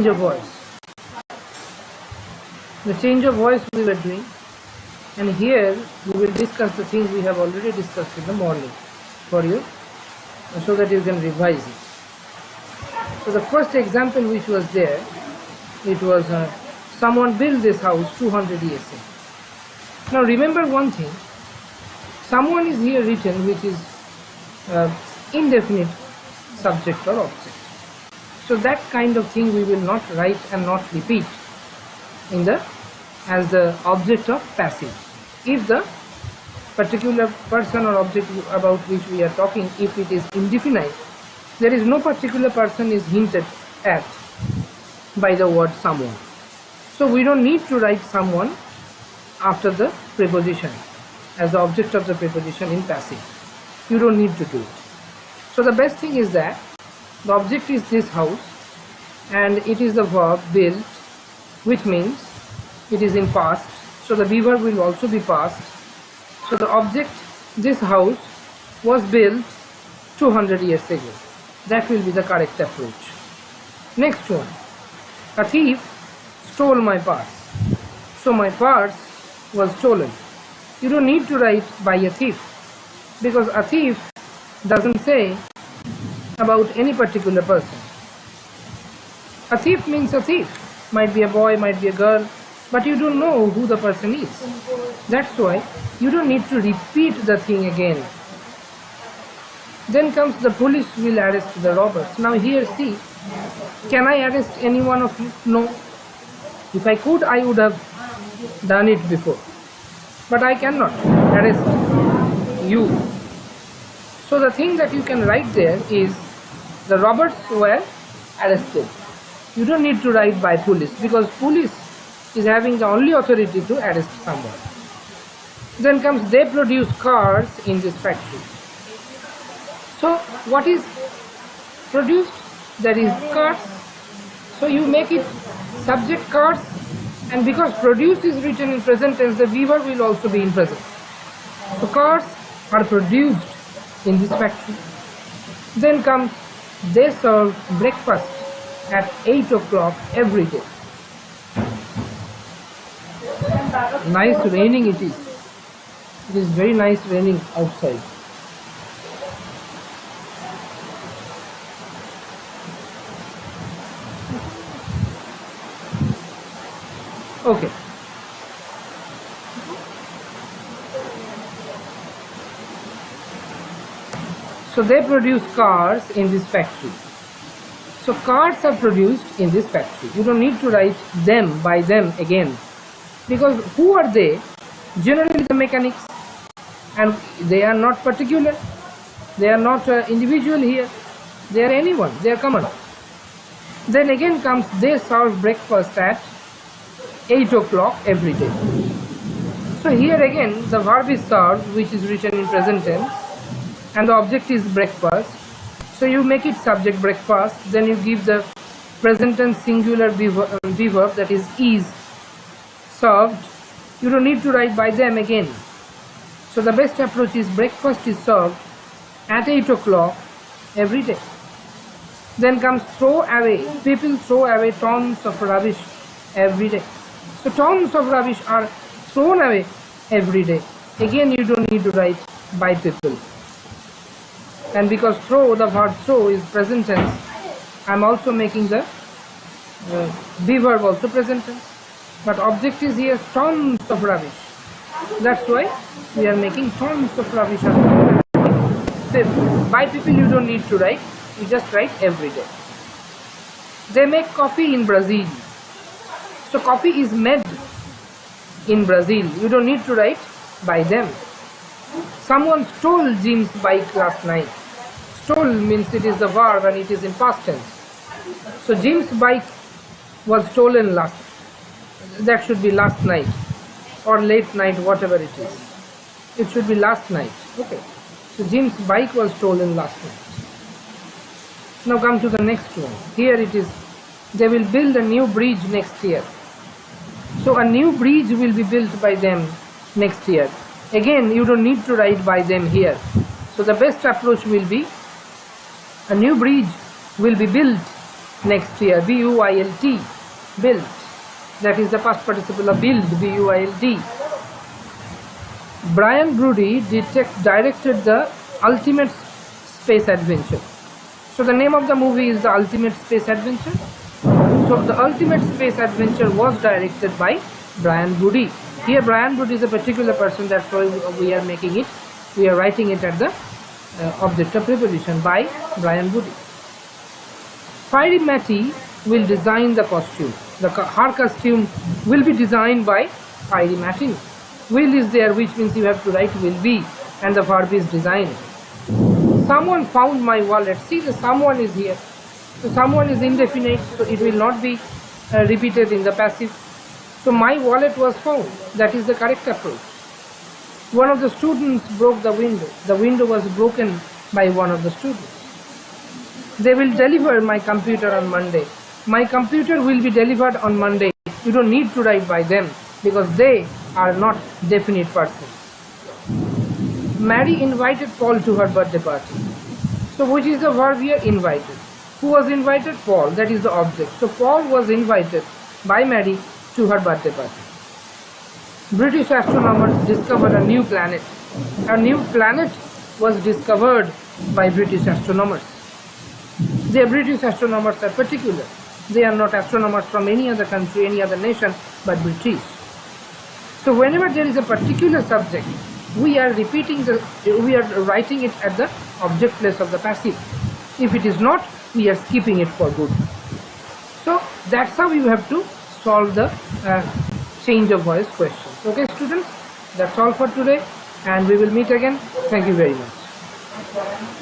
of voice. The change of voice we were doing, and here we will discuss the things we have already discussed in the morning for you, so that you can revise it. So the first example which was there, it was someone built this house 200 years ago. Now remember one thing, someone is here written which is indefinite subject or object. So that kind of thing we will not write and not repeat in the as the object of passive. If the particular person or object about which we are talking, if it is indefinite, there is no particular person is hinted at by the word someone. So we don't need to write someone after the preposition as the object of the preposition in passive. You don't need to do it. So the best thing is that the object is this house and it is the verb built, which means it is in past. So the be verb will also be past. So the object, this house, was built 200 years ago. That will be the correct approach. Next one. A thief stole my purse. So my purse was stolen. You don't need to write by a thief, because a thief doesn't say about any particular person. A thief means a thief. Might be a boy, might be a girl, but you don't know who the person is. That's why you don't need to repeat the thing again. Then comes the police will arrest the robbers. Now here see, can I arrest any one of you? No. If I could, I would have done it before. But I cannot arrest you. So the thing that you can write there is the robbers were arrested. You don't need to write by police, because police is having the only authority to arrest someone. Then comes they produce cars in this factory. So what is produced? That is cars. So you make it subject cars, and because produce is written in present tense, the be verb will also be in present. So cars are produced in this factory. Then comes they serve breakfast at 8 o'clock every day. Nice raining it is. It is very nice raining outside. Okay. So they produce cars in this factory. So cars are produced in this factory. You don't need to write them by them again, because who are they? Generally the mechanics, and they are not particular. They are not individual here. They are anyone. They are common. Then again comes they serve breakfast at 8 o'clock every day. So here again the verb is served, which is written in present tense, and the object is breakfast. So you make it subject breakfast, then you give the present tense singular be verb, that is served. You don't need to write by them again. So the best approach is breakfast is served at 8 o'clock every day. Then comes throw away. People throw away tons of rubbish every day. So tons of rubbish are thrown away every day. Again you don't need to write by people. And because throw, the verb throw is present tense, I am also making the be verb also present tense. But object is here tons of rubbish. That's why we are making tons of rubbish. So by people you don't need to write, you just write every day. They make coffee in Brazil. So coffee is made in Brazil. You don't need to write by them. Someone stole Jim's bike last night. Stole means it is the verb and it is in past tense. So Jim's bike was stolen last. That should be last night or late night, whatever it is. It should be last night. Okay. So Jim's bike was stolen last night. Now come to the next one. Here it is. They will build a new bridge next year. So a new bridge will be built by them next year. Again, you don't need to write by them here. So the best approach will be a new bridge will be built Next year, B-U-I-L-T, built. That is the past participle of build, B-U-I-L-D. Brian Brody directed the Ultimate Space Adventure. So the name of the movie is The Ultimate Space Adventure. So the Ultimate Space Adventure was directed by Brian Brody. Here Brian Brody is a particular person, that's why we are making it. We are writing it at the object of preposition by Brian Brody. Fiery Matty will design the costume. Her costume will be designed by Fiery Matty. Will is there, which means you have to write will be, and the verb is design. Someone found my wallet. See, the someone is here. So someone is indefinite, so it will not be repeated in the passive. So my wallet was found. That is the correct approach. One of the students broke the window. The window was broken by one of the students. They will deliver my computer on Monday. My computer will be delivered on Monday. You don't need to write by them because they are not definite persons. Mary invited Paul to her birthday party. So which is the verb here? Invited. Who was invited? Paul. That is the object. So Paul was invited by Mary to her birthday party. British astronomers discovered a new planet. A new planet was discovered by British astronomers. The British astronomers are particular. They are not astronomers from any other country, any other nation, but British. So whenever there is a particular subject, we are writing it at the object place of the passive. If it is not, we are skipping it for good. So that's how you have to solve the change of voice questions. Okay, students, that's all for today, and we will meet again. Thank you very much.